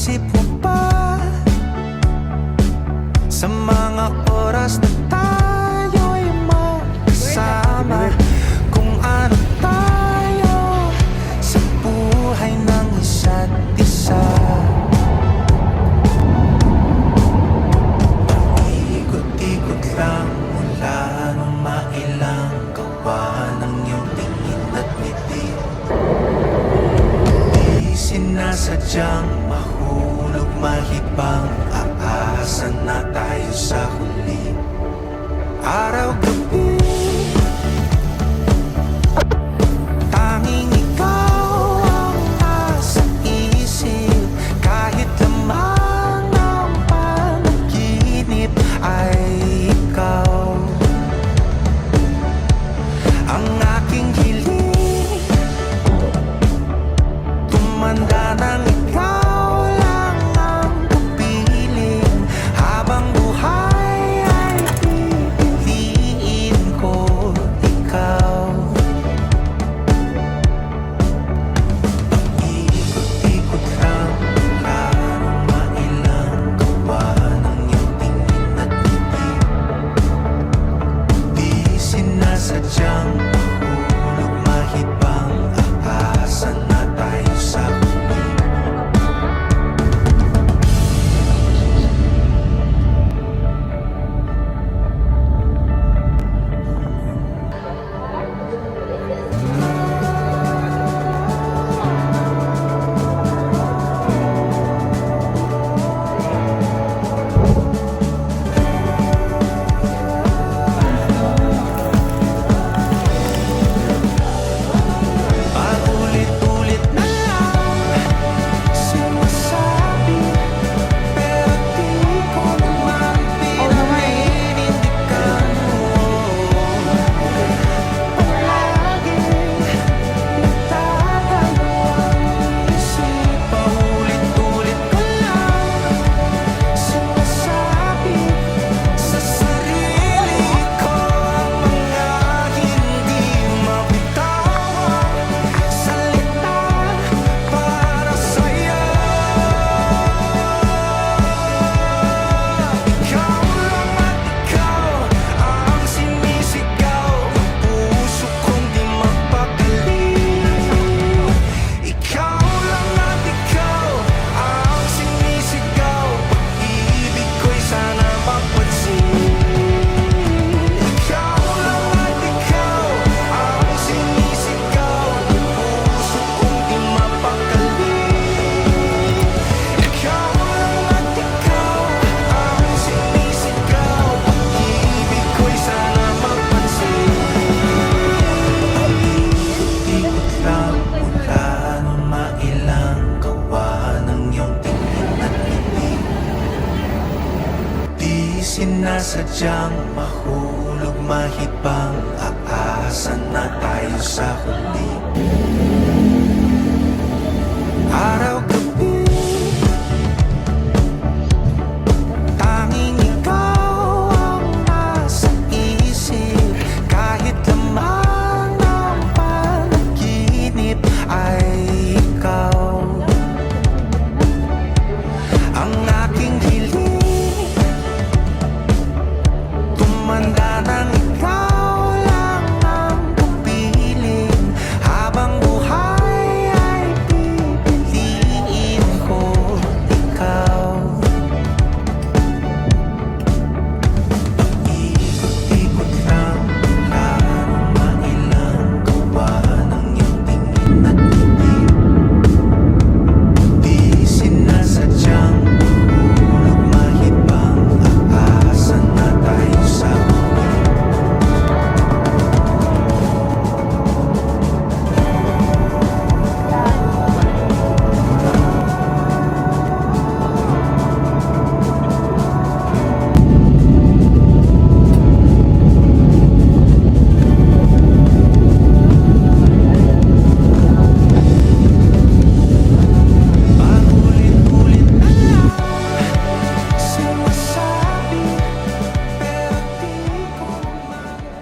Naisip mo ba sa mga oras na tayo'y magkasama, kung ano tayo sa buhay ng isa't isa? Ikot-ikot lang mula nung mailang gawa ng iyong tingin at ngiti. Di sinasadyang mahulog mahibang, aasa na tayo sa huli. Araw-gabi, tanging ikaw ang nasa isip. Kahit lamang ang panaginip ay ikaw ang aking hiling. Tumanda ng ikaw lang ang kapiling, habang buhay ay pipiliin ko ikaw. Ikot-ikot lang mula nung mailang gawa ng iyong tingin at ngiti. Di sinasadyang mahulog mahibang, aasa na tayo sa huli. Paulit-ulit na lang sinasabi, pero di ko naman pinaninindigan mo. Palaging nagtatayo ang isip. Paulit-ulit ko lang sinasabi sa sarili ko ang mga hindi mabitawang salita para sa'yo. Ikaw lang at ikaw ang sinisigaw ng puso kong di mapakali. Ikaw lang at ikaw ang sinisigaw, pag-ibig ko'y sana mapansin. Ikaw lang at ikaw ang sinisigaw ng puso kong di mapakali. Ikaw lang at ikaw ang sinisigaw, pag-ibig ko'y sana mapansin. Ikot lang mula nung mailang gawa ng iyong tingin at ngiti. Di sinasadyang mahulog mahibang, aasa na tayo sa huli.